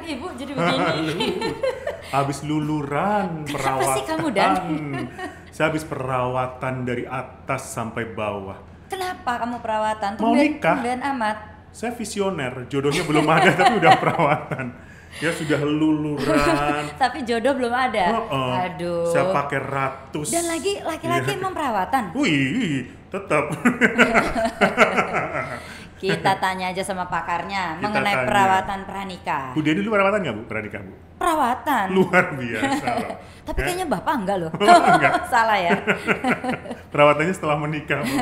ibu jadi begini. Habis luluran Kenapa perawatan. sih kamu, Dan? Saya habis perawatan dari atas sampai bawah. Kenapa kamu perawatan? Mau nikah. Tumben amat. Saya visioner, jodohnya belum ada tapi udah perawatan. Ya sudah luluran. Tapi jodoh belum ada. Aduh. Saya pakai ratus. Dan lagi laki-laki emang perawatan. Wih, tetap. Kita tanya aja sama pakarnya Kita mengenai tanya. perawatan pranikah. Bu Deni dulu perawatan nggak Bu? Pranikah Bu? Perawatan. Luar biasa loh. Tapi Ya, kayaknya bapak enggak loh. Enggak. Salah ya. Perawatannya setelah menikah Bu.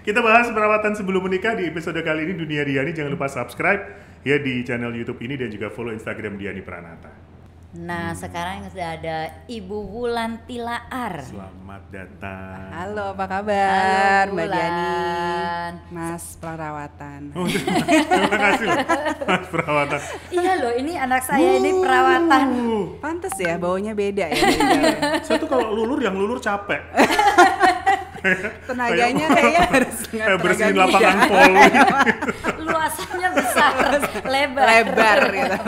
Kita bahas perawatan sebelum menikah di episode kali ini Dunia Diani. Jangan lupa subscribe ya di channel YouTube ini dan juga follow Instagram Diani Pranata. Nah, sekarang sudah ada Ibu Wulan Tilaar. Selamat datang. Halo, apa kabar Halo, Mbak Diani? Wulan. Mas perawatan. Oh, terima kasih loh, Mas perawatan. Iya loh, ini anak saya ini perawatan. Pantes ya, baunya beda ya. dari jauh. Saya tuh kalau lulur yang lulur capek. Tenaganya kayaknya harus dengan Kayak bersihin tenaga lapangan dia. poli. Luasannya besar, lebar. Lebar gitu.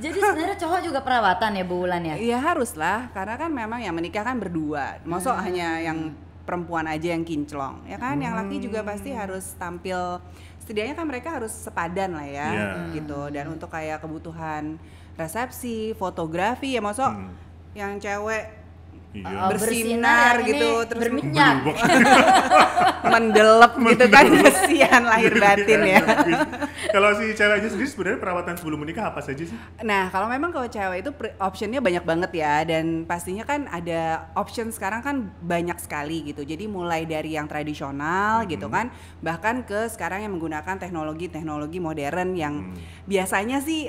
Jadi sebenarnya cowok juga perawatan ya Bu Wulan ya? Iya harus lah, karena kan memang yang menikah kan berdua. Maksud hanya yang perempuan aja yang kinclong, ya kan? Yang laki juga pasti harus tampil. Setidaknya kan mereka harus sepadan lah ya, Iya. gitu. Dan untuk kayak kebutuhan resepsi, fotografi ya, maksud yang cewek Iya. bersinar yang gitu, ini terus berminyak. mendelep gitu kan, kesian lahir batin ya. Kalau si ceweknya sendiri sebenarnya perawatan sebelum menikah apa saja sih? Nah kalau memang kalau cewek itu optionnya banyak banget ya, dan pastinya kan ada option sekarang kan banyak sekali gitu. Jadi mulai dari yang tradisional gitu kan, bahkan ke sekarang yang menggunakan teknologi modern yang biasanya sih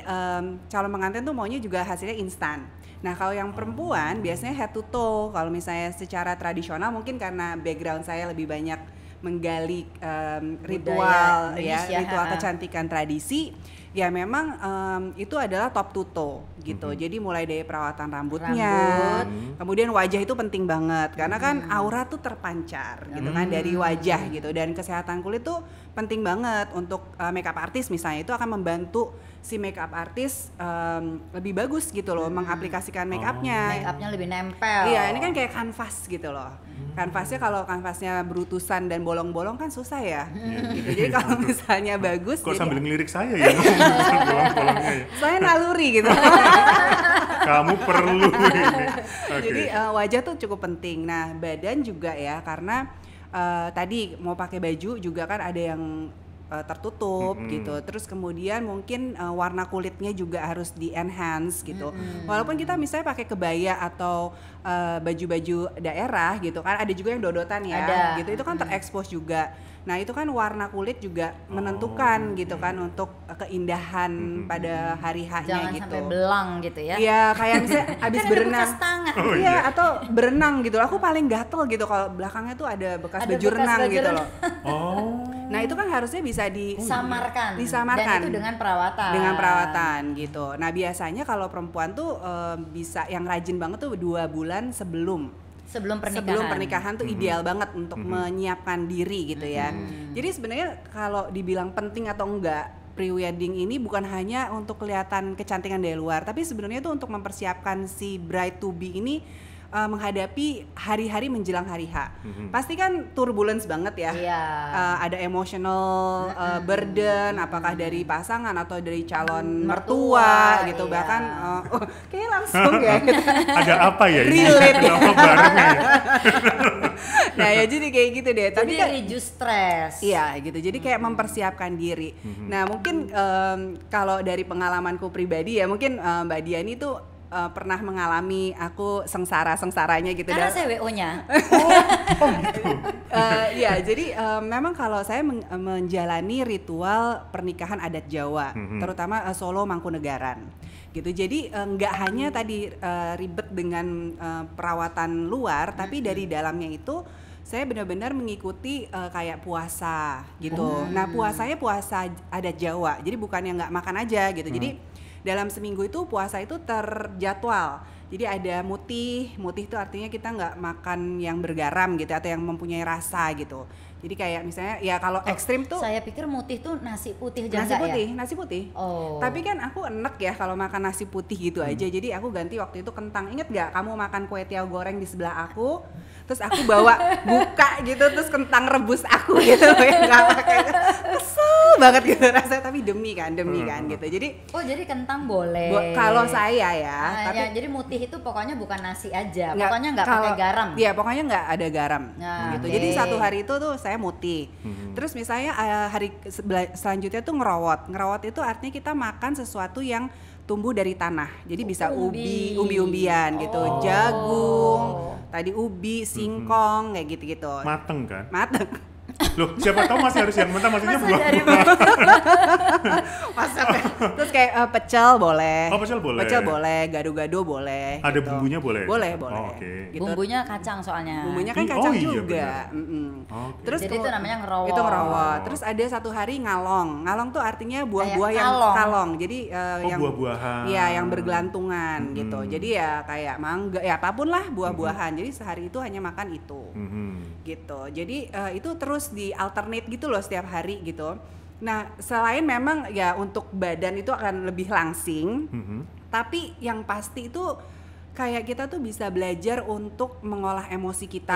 calon pengantin tuh maunya juga hasilnya instan. Nah kalau yang perempuan biasanya head to toe. Kalau misalnya secara tradisional mungkin karena background saya lebih banyak menggali ritual ya, Indonesia, ritual kecantikan tradisi. Ya memang itu adalah top to toe gitu. Jadi mulai dari perawatan rambutnya, kemudian wajah itu penting banget karena kan aura tuh terpancar gitu kan dari wajah gitu, dan kesehatan kulit tuh penting banget untuk makeup artist misalnya, itu akan membantu si makeup artist lebih bagus gitu loh mengaplikasikan makeupnya. Makeupnya lebih nempel. Iya, ini kan kayak kanvas gitu loh. Kanvasnya kalau kanvasnya berutusan dan bolong-bolong kan susah ya. Gitu. Jadi kalau misalnya bagus, Kok jadi sambil ngelirik saya ya ngomong bolong-bolongnya ya? saya naluri gitu. Kamu perlu ini. Oke. Jadi wajah tuh cukup penting. Nah badan juga ya, karena tadi mau pakai baju juga kan ada yang tertutup gitu. Terus kemudian mungkin warna kulitnya juga harus di enhance gitu. Walaupun kita misalnya pakai kebaya atau baju-baju daerah gitu kan, ada juga yang dodotan ya. Ada. Gitu. Itu kan terekspos juga. Nah itu kan warna kulit juga menentukan gitu kan untuk keindahan pada hari H-nya Jangan gitu. sampai belang gitu ya. Iya, kayak misalnya abis Kan ada berenang. bekas tangan. Oh, Iya, iya. atau berenang gitu. Aku paling gatel gitu kalau belakangnya tuh ada bekas Ada baju bekas renang baju gitu renang. loh. Oh. Nah, itu kan harusnya bisa Samarkan. disamarkan. Dan itu dengan perawatan. Dengan perawatan gitu. Nah, biasanya kalau perempuan tuh bisa yang rajin banget tuh 2 bulan sebelum pernikahan tuh ideal banget untuk menyiapkan diri gitu ya. Jadi sebenarnya kalau dibilang penting atau enggak, pre-wedding ini bukan hanya untuk kelihatan kecantikan dari luar, tapi sebenarnya itu untuk mempersiapkan si bride to be ini menghadapi hari-hari menjelang hari H. Pasti kan turbulence banget ya. Iya. Ada emotional burden, apakah dari pasangan atau dari calon mertua gitu. Iya. Bahkan kayaknya langsung ya. Ada apa ya ini? Relate. Kenapa bareng ya? Nah ya jadi kayak gitu deh. Tapi Jadi kan reduce stress. iya gitu. Jadi kayak mempersiapkan diri. Nah mungkin kalau dari pengalamanku pribadi ya, mungkin Mbak Diani tuh pernah mengalami aku sengsaranya gitu. Karena saya WO-nya. Ya jadi memang kalau saya menjalani ritual pernikahan adat Jawa, terutama Solo Mangkunegaran gitu. Jadi nggak hanya tadi ribet dengan perawatan luar, tapi dari dalamnya itu saya benar-benar mengikuti kayak puasa gitu. Nah puasanya puasa adat Jawa, jadi bukan yang nggak makan aja gitu. Jadi dalam seminggu itu puasa itu terjadwal. Jadi ada mutih itu artinya kita nggak makan yang bergaram gitu atau yang mempunyai rasa gitu. Jadi kayak misalnya ya kalau ekstrim tuh Saya pikir mutih tuh nasi putih aja enggak ya? nasi putih. Oh. Tapi kan aku enek ya kalau makan nasi putih gitu aja. Jadi aku ganti waktu itu kentang. Ingat nggak kamu makan kue tiaw goreng di sebelah aku, terus aku bawa buka gitu, terus kentang rebus aku gitu ya nggak pakai. Kesel banget gitu rasanya, tapi demi kan gitu. Jadi jadi kentang boleh. kalau saya ya, tapi ya, jadi mutih itu pokoknya bukan nasi aja, nggak- pokoknya nggak kalau- pakai garam. Iya, pokoknya nggak ada garam Nah, gitu. oke. Jadi satu hari itu tuh saya mutih. Terus misalnya hari selanjutnya tuh ngerowot. Ngerowot itu artinya kita makan sesuatu yang tumbuh dari tanah. Jadi bisa umbi-umbian gitu, Oh. jagung, tadi ubi, singkong kayak gitu-gitu. Mateng kan? Mateng. Loh, siapa tahu masih harus yang mentah, maksudnya Masa dari buah-buah. Masak. Terus kayak pecel boleh. Oh, pecel boleh. Pecel boleh, gado-gado boleh. Ada gitu. bumbunya boleh? Boleh, Oh, boleh. oke. Gitu. Bumbunya kacang soalnya. Bumbunya kan Oh, kacang iya, juga. benar. Oke. Terus Jadi itu namanya ngerowot. Itu ngerowot. Terus ada satu hari ngalong. Ngalong tuh artinya buah-buah Kayak yang kalong. kalong. Jadi yang buah-buahan. Iya, yang bergelantungan gitu. Jadi ya kayak mangga, ya apapun lah buah-buahan. Jadi sehari itu hanya makan itu. Gitu. Jadi itu terus di alternate gitu loh setiap hari gitu. Nah, selain memang ya untuk badan itu akan lebih langsing, tapi yang pasti itu kayak kita tuh bisa belajar untuk mengolah emosi kita,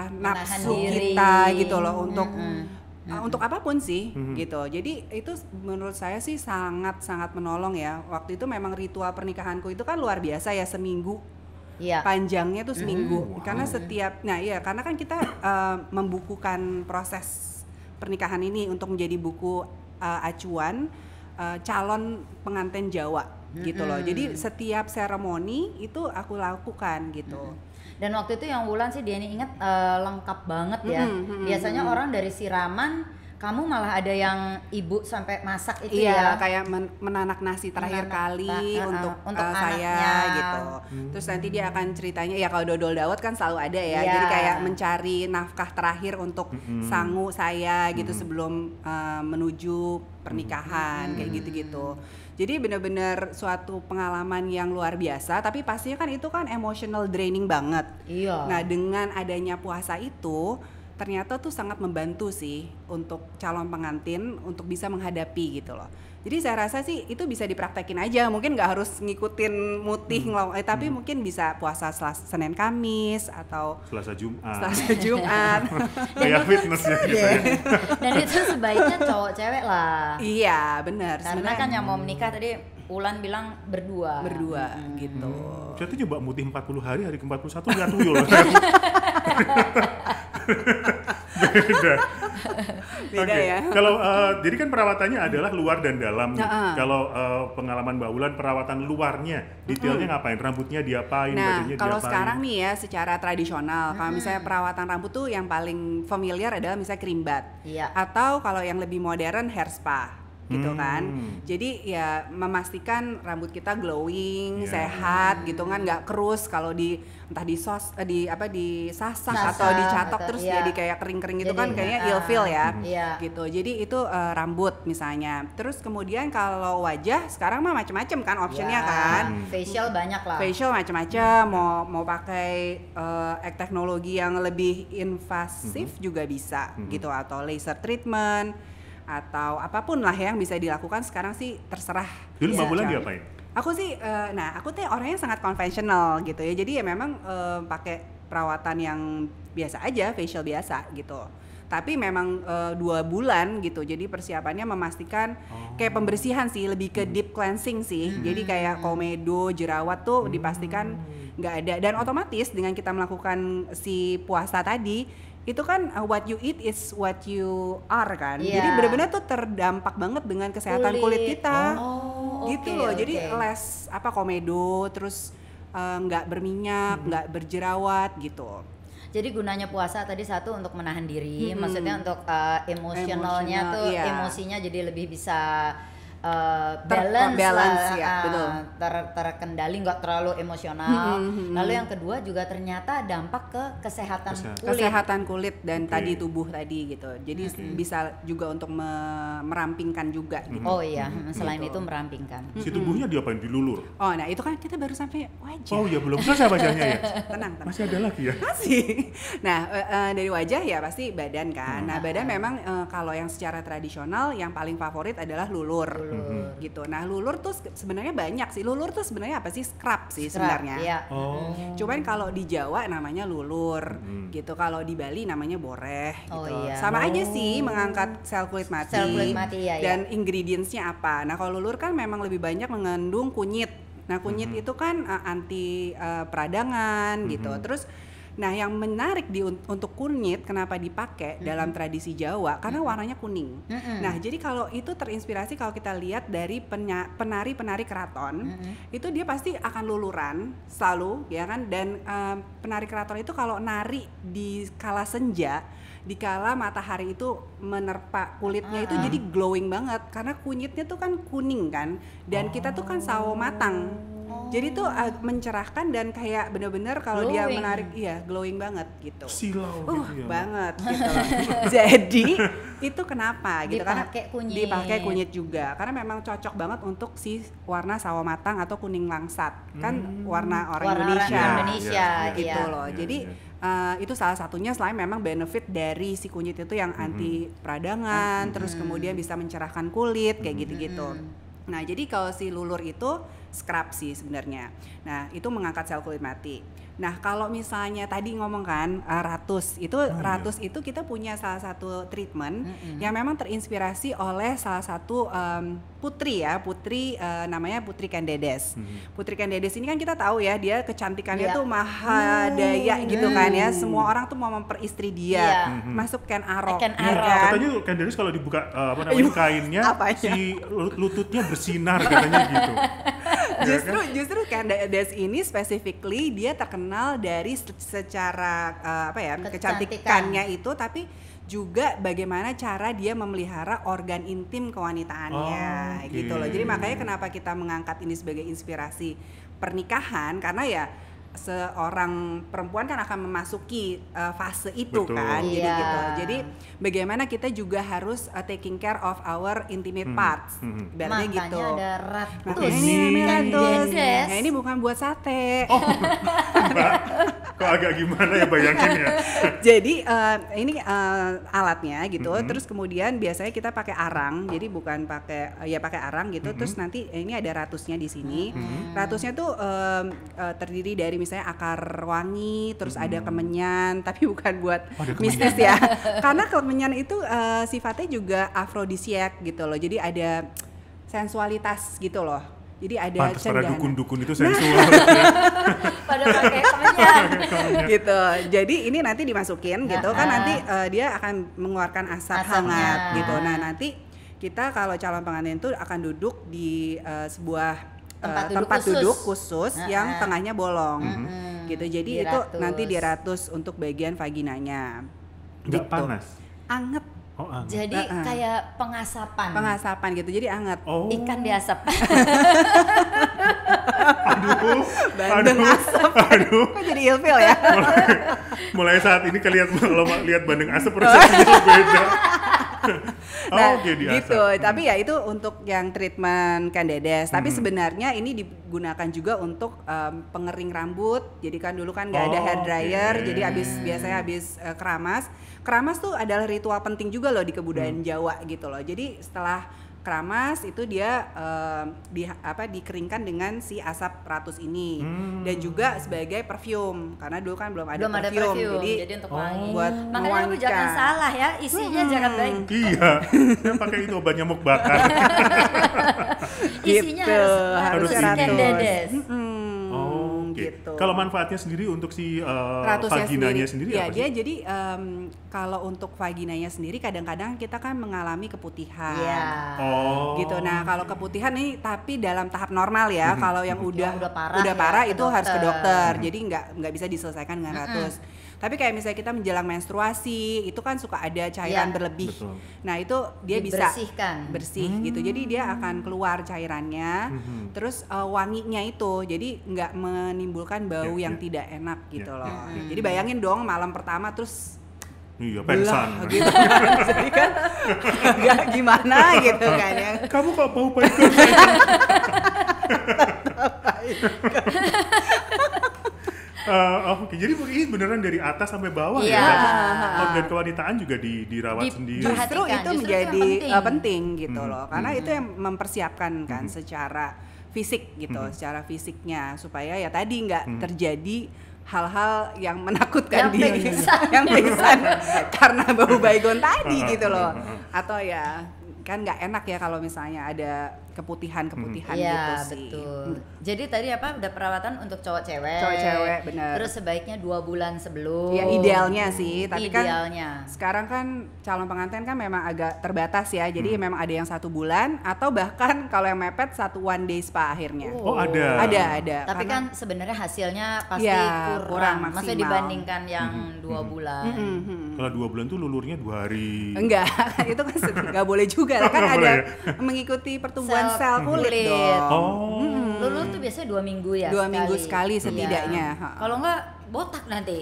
Iya, nafsu menahan diri. kita gitu loh untuk apapun sih gitu. Jadi itu menurut saya sih sangat-sangat menolong ya. Waktu itu memang ritual pernikahanku itu kan luar biasa ya, seminggu. Iya. Panjangnya tuh seminggu. Wow. Karena karena kan kita membukukan proses pernikahan ini untuk menjadi buku acuan calon pengantin Jawa gitu loh. Jadi setiap seremoni itu aku lakukan gitu. Dan waktu itu yang Wulan sih Diani ingat lengkap banget ya. Biasanya orang dari siraman, kamu malah ada yang ibu sampai masak itu Iya, ya. kayak menanak nasi terakhir kali untuk saya anaknya. gitu. Terus nanti dia akan ceritanya ya kalau dodol dawet kan selalu ada ya. Iya. Jadi kayak mencari nafkah terakhir untuk sangu saya gitu sebelum menuju pernikahan kayak gitu-gitu. Jadi benar-benar suatu pengalaman yang luar biasa, tapi pastinya kan itu kan emotional draining banget. Iya. Nah, dengan adanya puasa itu ternyata tuh sangat membantu sih untuk calon pengantin untuk bisa menghadapi gitu loh. Jadi saya rasa sih itu bisa dipraktekin aja, mungkin nggak harus ngikutin mutih tapi mungkin bisa puasa Senin Kamis atau Selasa Jumat. Jumat. Kayak fitness ya gitu ya. Dan itu sebaiknya cowok cewek lah. Iya, benar. Karena kan yang mau menikah tadi Wulan bilang berdua. Gitu. Saya tuh coba mutih 40 hari ke-41 nggak tuyul. Beda ya. Kalau jadi kan perawatannya adalah luar dan dalam. Kalau pengalaman Mbak Wulan perawatan luarnya, detailnya ngapain? Rambutnya diapain? Nah, badannya kalau diapain? sekarang nih ya secara tradisional, kalau misalnya perawatan rambut tuh yang paling familiar adalah misalnya creambath. Iya. Atau kalau yang lebih modern hair spa. Gitu kan, jadi ya memastikan rambut kita glowing, sehat gitu kan, nggak kerus kalau entah disasak atau dicatok atau terus iya. jadi kayak kering-kering gitu Jadi, kan, kayaknya ilfeel ya, iya. gitu. Jadi itu rambut misalnya. Terus kemudian kalau wajah sekarang mah macam-macam kan optionnya Ya, kan. facial banyak lah. Facial macam-macam, mau pakai teknologi yang lebih invasif juga bisa gitu, atau laser treatment atau apapun lah yang bisa dilakukan sekarang sih terserah. Dulu Mbak Wulan Cewek. diapain? Aku sih, aku tuh orangnya sangat konvensional gitu ya. Jadi ya memang pakai perawatan yang biasa aja, facial biasa gitu. Tapi memang 2 bulan gitu. Jadi persiapannya memastikan kayak pembersihan sih, lebih ke deep cleansing sih. Jadi kayak komedo, jerawat tuh dipastikan nggak ada. Dan otomatis dengan kita melakukan si puasa tadi, itu kan what you eat is what you are kan. Iya. Jadi benar-benar tuh terdampak banget dengan kesehatan kulit kita. Gitu oke, loh. Jadi oke. less komedo, terus nggak berminyak, nggak berjerawat gitu. Jadi gunanya puasa tadi satu untuk menahan diri, maksudnya untuk emosionalnya Emosional, tuh iya. emosinya jadi lebih bisa balance ya, betul. terkendali, nggak terlalu emosional. Lalu yang kedua juga ternyata dampak ke kesehatan kulit dan tadi tubuh tadi gitu. Jadi bisa juga untuk merampingkan juga gitu. Oh iya, selain itu merampingkan. Si tubuhnya diapain? Dilulur? Oh, nah itu kan kita baru sampai wajah. Oh ya, belum selesai wajahnya ya? Tenang. Masih ada lagi ya? Masih. Nah, dari wajah ya pasti badan kan. Nah, badan memang kalau yang secara tradisional yang paling favorit adalah lulur. Gitu. Nah, lulur tuh sebenarnya banyak sih. Lulur tuh sebenarnya apa sih? Scrub sih sebenarnya. Iya. Cuman kalau di Jawa namanya lulur. Gitu. Kalau di Bali namanya boreh gitu. Iya. Sama aja sih mengangkat sel kulit mati. Sel kulit mati ya. Dan ingredientsnya apa? Nah, kalau lulur kan memang lebih banyak mengandung kunyit. Nah, kunyit itu kan anti peradangan gitu. Terus nah, yang menarik untuk kunyit kenapa dipakai dalam tradisi Jawa karena warnanya kuning. Nah, jadi kalau itu terinspirasi kalau kita lihat dari penari-penari keraton, itu dia pasti akan luluran selalu ya kan, dan penari keraton itu kalau nari di kala senja, di kala matahari itu menerpa kulitnya itu jadi glowing banget karena kunyitnya tuh kan kuning kan, dan kita tuh kan sawo matang. Jadi tuh mencerahkan dan kayak bener-bener kalau dia menarik, iya glowing banget gitu. Silau gitu ya. Banget gitu loh. Jadi itu kenapa gitu, karena dipakai kunyit juga karena memang cocok banget untuk si warna sawo matang atau kuning langsat, kan warna orang Indonesia gitu loh. Jadi itu salah satunya selain memang benefit dari si kunyit itu yang anti peradangan, terus kemudian bisa mencerahkan kulit kayak gitu-gitu. Nah, jadi kalau si lulur itu scrub sih sebenarnya. Nah, itu mengangkat sel kulit mati. Nah, kalau misalnya tadi ngomong kan ratus itu kita punya salah satu treatment yang memang terinspirasi oleh salah satu putri namanya Putri Candedes. Putri Candedes ini kan kita tahu ya, dia kecantikannya tuh mahadaya gitu kan ya. Semua orang tuh mau memperistri dia. Masuk Ken Arok. Katanya Candedes kalau dibuka kainnya si lututnya bersinar katanya gitu. Justru Candedes ini specifically dia terkenal dari secara kecantikannya itu, tapi juga bagaimana cara dia memelihara organ intim kewanitaannya gitu loh. Jadi makanya kenapa kita mengangkat ini sebagai inspirasi pernikahan, karena ya seorang perempuan kan akan memasuki fase itu. Betul. Kan jadi gitu. Jadi bagaimana kita juga harus taking care of our intimate parts. Makanya gitu. Ada ratus. Nah, ini bukan buat sate. Mbak, kok agak gimana ya bayangin ya. Jadi ini alatnya gitu. Terus kemudian biasanya kita pakai arang. Jadi bukan pakai arang gitu. Terus nanti ini ada ratusnya di sini. Ratusnya tuh terdiri dari misalnya akar wangi, terus ada kemenyan, tapi bukan buat mistis ya. Karena kemenyan itu sifatnya juga afrodisiak gitu loh. Jadi ada sensualitas gitu loh. Jadi ada para dukun-dukun itu sensual. Pada pakai kemenyan. Gitu. Jadi ini nanti dimasukin gitu kan, nanti dia akan mengeluarkan asap hangat gitu. Nah, nanti kita kalau calon pengantin itu akan duduk di sebuah tempat duduk khusus yang tengahnya bolong gitu. Jadi itu nanti diratus untuk bagian vaginanya. Nggak panas? Anget. Jadi kayak pengasapan gitu, jadi anget. Ikan diasap. Bandeng asap. Kok jadi ilfil ya? Mulai saat ini kalau lihat bandeng asap persepsinya beda. Gitu. Tapi ya itu untuk yang treatment Candedes. Tapi sebenarnya ini digunakan juga untuk pengering rambut. Jadi kan dulu kan nggak ada hair dryer, jadi biasanya habis keramas tuh adalah ritual penting juga loh di kebudayaan Jawa gitu loh. Jadi setelah keramas itu dia dikeringkan dengan si asap ratus ini, dan juga sebagai perfume karena dulu kan belum ada perfume. Jadi untuk wangi. Buat makanya kamu jangan salah ya, isinya jangan baik. Iya, saya pakai itu obat nyamuk bakar. Isinya harus Candedes. Gitu. Kalau manfaatnya sendiri untuk si vaginanya sendiri ya, apa dia sih? jadi kalau untuk vaginanya sendiri kadang-kadang kita kan mengalami keputihan. Gitu. Nah, kalau keputihan ini tapi dalam tahap normal ya. Kalau yang udah parah itu harus ke dokter. Jadi nggak bisa diselesaikan dengan ratus. Tapi kayak misalnya kita menjelang menstruasi, itu kan suka ada cairan berlebih. Betul. Nah itu dia bisa bersih gitu. Jadi dia akan keluar cairannya, terus wanginya itu, jadi nggak menimbulkan bau yang tidak enak gitu loh. Jadi bayangin dong malam pertama terus iya, pengsan gitu kan. Jadi kan nggak gimana gitu kan ya. Kamu kok bau baygon? Oke, jadi ini beneran dari atas sampai bawah ya. Organ kewanitaan juga dirawat sendiri. Justru itu menjadi penting gitu loh, karena itu yang mempersiapkan kan secara fisik gitu, secara fisiknya supaya ya tadi nggak terjadi hal-hal yang menakutkan yang pingsan karena bau baygon tadi gitu loh, atau ya kan nggak enak ya kalau misalnya ada keputihan-keputihan gitu sih. Betul. Jadi tadi apa udah perawatan untuk cowok cewek. Cowok cewek bener. Terus sebaiknya 2 bulan sebelum. Ya idealnya sih, tapi idealnya. kan sekarang kan calon pengantin kan memang agak terbatas ya. Jadi memang ada yang 1 bulan atau bahkan kalau yang mepet 1 one day spa akhirnya. Oh ada. Ada. Tapi kan sebenarnya hasilnya pasti kurang maksimal. Maksudnya dibandingkan yang 2 bulan. Kalau 2 bulan tuh lulurnya 2 hari. Enggak, itu kan nggak boleh juga lah kan ada mengikuti pertumbuhan sel kulit dong. Lulur tuh biasanya 2 minggu ya. 2 minggu sekali setidaknya. Iya. Kalau enggak botak nanti.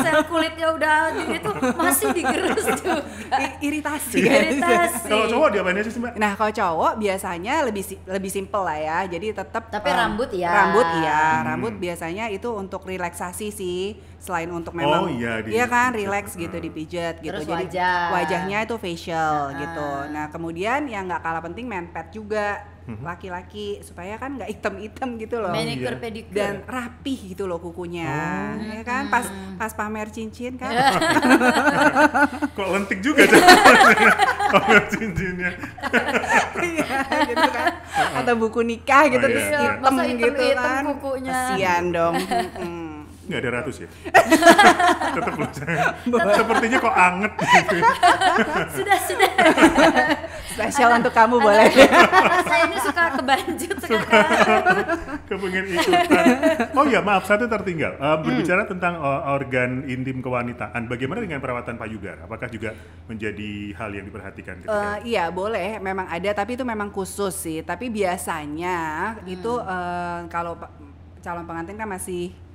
Sel kulitnya udah gitu masih digerus juga. Iritasi. Kalau cowok diapain aja sih Mbak? Nah kalau cowok biasanya lebih simple lah ya. Jadi tetap. Tapi rambut ya. Rambut biasanya itu untuk relaksasi sih. Selain untuk memang, iya kan relax gitu dipijat gitu. Terus jadi wajahnya itu facial gitu. Nah kemudian yang nggak kalah penting menpad juga. Laki-laki supaya kan nggak item-item gitu loh. Manicure pedicure dan rapih gitu loh kukunya. Ya kan pas pamer cincin kan. Kok lentik juga pamer cincinnya. Iya gitu kan. Atau buku nikah gitu terus hitam gitu kan. Kukunya. Kasian dong. Nggak ada ratus ya? Tetap loh saya. Sepertinya kok anget gitu. Sudah. Spesial untuk kamu boleh. Saya ini suka kebanjut sekarang. Kepengen ikutan. Oh ya maaf, satu tertinggal. Berbicara tentang organ intim kewanitaan, bagaimana dengan perawatan payudara? Apakah juga menjadi hal yang diperhatikan ketika? Iya boleh, memang ada, tapi itu memang khusus sih. Tapi biasanya itu kalau calon pengantin kan masih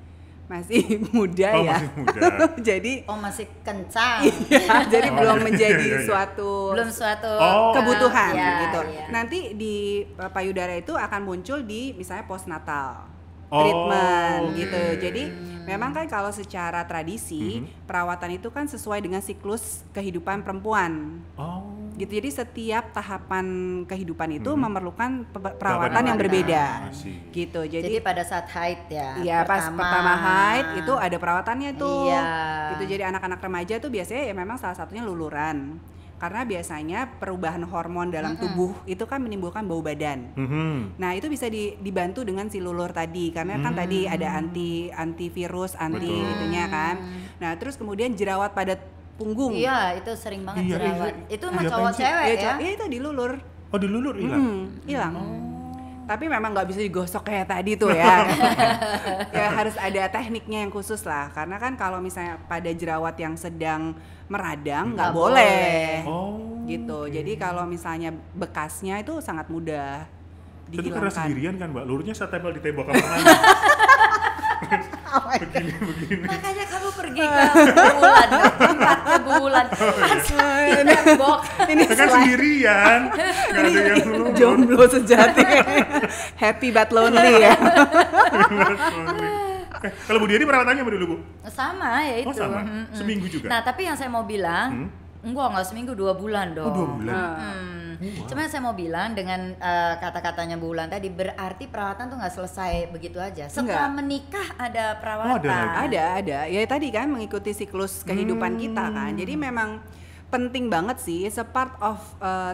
muda ya. Masih muda. Jadi masih kencang. Iya, jadi belum menjadi suatu kebutuhan gitu. Iya. Nanti di payudara itu akan muncul di misalnya postnatal treatment gitu. Jadi memang kan kalau secara tradisi perawatan itu kan sesuai dengan siklus kehidupan perempuan. Gitu. Jadi setiap tahapan kehidupan itu memerlukan perawatan yang berbeda. Gitu. Jadi pada saat haid ya. Iya, pas pertama haid itu ada perawatannya tuh. Iya. Gitu. Jadi anak-anak remaja tuh biasanya ya memang salah satunya luluran. Karena biasanya perubahan hormon dalam tubuh itu kan menimbulkan bau badan. Nah, itu bisa dibantu dengan si lulur tadi karena kan tadi ada antivirus, itunya kan. Nah, terus kemudian jerawat pada punggung. Iya, itu sering banget jerawat. Itu mah cowok cewek ya. Iya, itu dilulur. Oh, dilulur hilang. Hilang. Tapi memang nggak bisa digosok kayak tadi tuh ya. Ya harus ada tekniknya yang khusus lah. Karena kan kalau misalnya pada jerawat yang sedang meradang nggak boleh. Gitu. Jadi kalau misalnya bekasnya itu sangat mudah dihilangkan. Itu karena sendirian kan Mbak, lurnya saya tempel di tembok kamar mandi. Begini. Makanya kamu pergi ke bulan, tempat ke bulan, di tembok. Ini kan sendirian, nggak ada yang lulur. Jomblo sejati, happy but lonely ya. Kalau Bu Diani perawatannya apa dulu Bu? Sama ya itu. Sama? Seminggu juga? Nah tapi yang saya mau bilang, enggak seminggu, 2 bulan dong. 2 bulan? Cuma saya mau bilang dengan kata-katanya Bu Ulan tadi, berarti perawatan tuh nggak selesai begitu aja. Setelah menikah ada perawatan. Ada. Ya tadi kan mengikuti siklus kehidupan kita kan. Jadi memang penting banget sih, it's a part of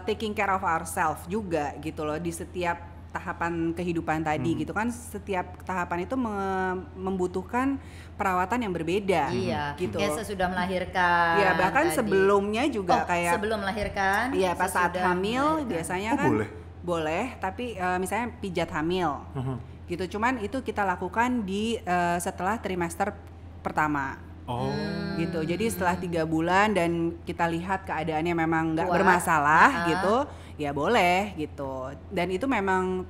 taking care of ourselves juga gitu loh di setiap tahapan kehidupan tadi gitu kan. Setiap tahapan itu membutuhkan perawatan yang berbeda. Iya. Gitu. Kayak sesudah melahirkan. Iya, bahkan tadi sebelumnya juga kayak sebelum melahirkan. Iya, pas saat hamil biasanya kan boleh, tapi misalnya pijat hamil. Gitu. Cuman itu kita lakukan di setelah trimester pertama. Oh. Gitu. Jadi setelah 3 bulan dan kita lihat keadaannya memang nggak Kuat. bermasalah gitu, ya boleh gitu. Dan itu memang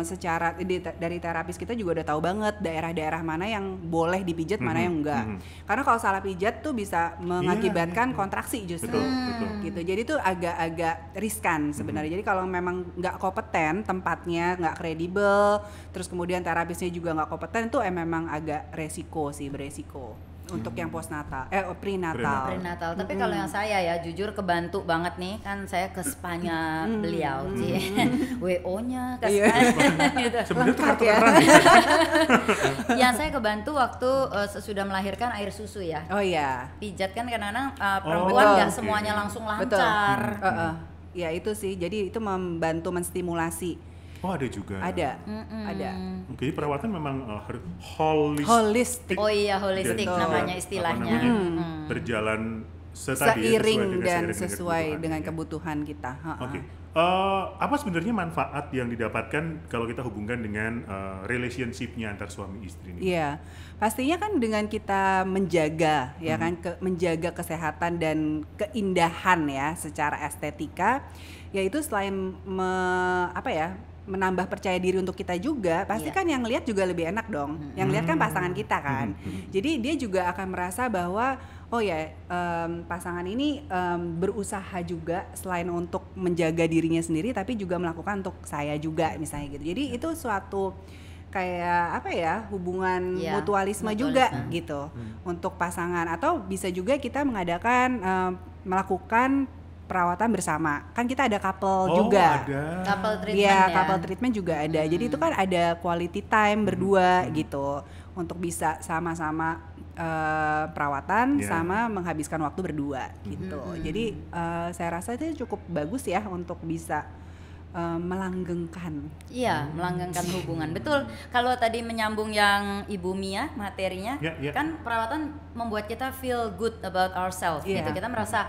secara dari terapis kita juga udah tahu banget daerah-daerah mana yang boleh dipijat, mana yang enggak. Karena kalau salah pijat tuh bisa mengakibatkan kontraksi justru. Betul. Gitu. Jadi itu agak riskan sebenarnya. Jadi kalau memang nggak kompeten tempatnya, nggak kredibel, terus kemudian terapisnya juga nggak kompeten, itu memang agak beresiko untuk yang postnatal, prenatal. Tapi kalau yang saya ya jujur kebantu banget nih, kan saya ke spanya beliau sih. WO-nya ke Spanya gitu. Sebenarnya tuh kartu ya. keran. Yang saya kebantu waktu sesudah melahirkan air susu ya. Oh iya. Pijat kan kadang-kadang perempuan nggak semuanya langsung lancar. Ya itu sih. Jadi itu membantu menstimulasi. Oh ada juga. Ada. Oke, perawatan memang Holistik. Oh iya, holistik Dan, namanya istilahnya. berjalan Seiring dan sesuai dengan kebutuhan kita. Oke. Apa sebenarnya manfaat yang didapatkan kalau kita hubungkan dengan relationship-nya antar suami istri ini? Iya, pastinya kan dengan kita menjaga, ya kan, menjaga kesehatan dan keindahan ya secara estetika, yaitu selain menambah percaya diri untuk kita juga, pasti kan yang lihat juga lebih enak dong. Yang lihat kan pasangan kita kan. Jadi dia juga akan merasa bahwa pasangan ini berusaha juga selain untuk menjaga dirinya sendiri, tapi juga melakukan untuk saya juga misalnya gitu. Jadi itu suatu kayak hubungan mutualisme juga gitu untuk pasangan. Atau bisa juga kita mengadakan melakukan perawatan bersama. Kan kita ada couple juga. Ada. Couple treatment Iya, ya. couple treatment juga ada. Jadi itu kan ada quality time berdua gitu untuk bisa sama-sama perawatan sama menghabiskan waktu berdua gitu. Jadi saya rasa itu cukup bagus ya untuk bisa melanggengkan. Iya, melanggengkan hubungan. Betul. Kalau tadi menyambung yang Ibu Mia materinya, kan perawatan membuat kita feel good about ourselves gitu. Kita merasa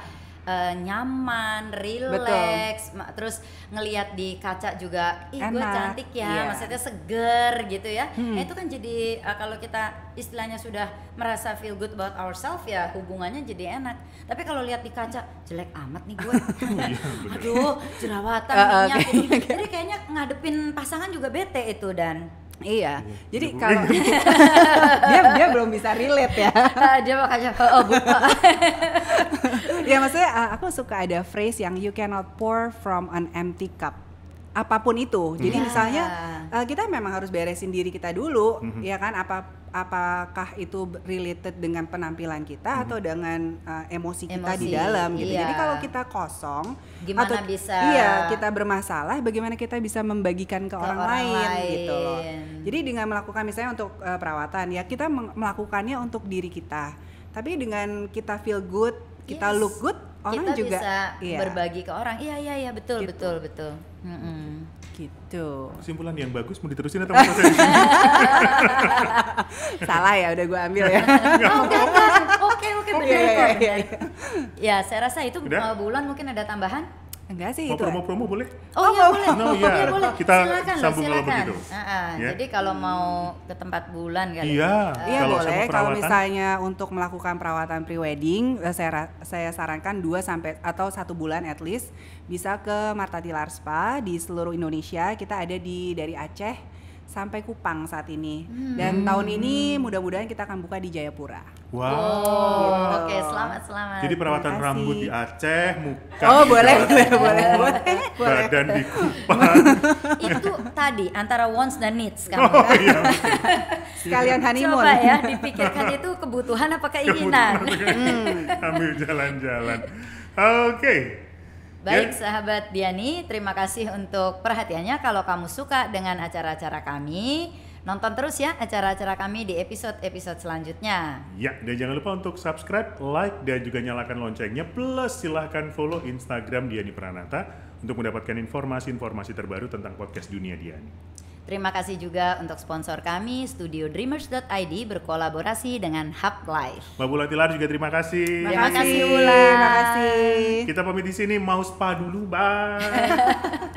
nyaman, relax, terus ngelihat di kaca juga, ih gue cantik ya, maksudnya seger gitu ya. Nah, itu kan jadi kalau kita istilahnya sudah merasa feel good about ourselves ya hubungannya jadi enak. Tapi kalau lihat di kaca jelek amat nih gue, aduh jerawatan minyak gitu. Jadi kayaknya ngadepin pasangan juga bete itu dan. Iya. Jadi kalau dia belum bisa relate ya. Dia makanya buka. Ya maksudnya aku suka ada phrase yang you cannot pour from an empty cup. Apapun itu. Jadi misalnya kita memang harus beresin diri kita dulu, ya kan? Apakah itu related dengan penampilan kita atau dengan emosi kita di dalam gitu. Jadi kalau kita kosong, gimana bisa kita bermasalah, bagaimana kita bisa membagikan ke orang lain gitu loh. Jadi dengan melakukan misalnya untuk perawatan ya kita melakukannya untuk diri kita. Tapi dengan kita feel good, kita look good, orang kita juga bisa berbagi ke orang. Iya betul gitu. betul. Gitu. Kesimpulan yang bagus mau diterusin atau mau selesai di sini? Salah ya, udah gue ambil ya. Oke, benar. Ya, saya rasa itu bulan mungkin ada tambahan. Enggak sih mau itu. promo boleh? Oh iya boleh. Boleh. Kita sambung kalau begitu. Jadi kalau mau ke tempat bulan kali. Iya boleh. Kalau misalnya untuk melakukan perawatan pre-wedding, saya sarankan 2 sampai atau 1 bulan at least bisa ke Marta Tilar Spa di seluruh Indonesia. Kita ada dari Aceh sampai Kupang saat ini. Dan tahun ini mudah-mudahan kita akan buka di Jayapura. Wow. Oke, selamat. Jadi perawatan rambut di Aceh, muka di boleh. badan di Kupang. Itu tadi antara wants dan needs kan. Iya. Sekalian honeymoon. Coba ya dipikirkan itu kebutuhan apa keinginan. Ambil jalan-jalan. Oke. Baik sahabat Diani, terima kasih untuk perhatiannya. Kalau kamu suka dengan acara-acara kami, nonton terus ya acara-acara kami di episode-episode selanjutnya. Ya, dan jangan lupa untuk subscribe, like, dan juga nyalakan loncengnya. Plus silahkan follow Instagram Diani Pranata untuk mendapatkan informasi-informasi terbaru tentang podcast Dunia Diani. Terima kasih juga untuk sponsor kami, Studio Dreamers.id berkolaborasi dengan Hub Life. Mbak Bula Tilar juga terima kasih. Terima kasih Bula. Terima kasih. Kita pamit di sini, mau spa dulu, bye.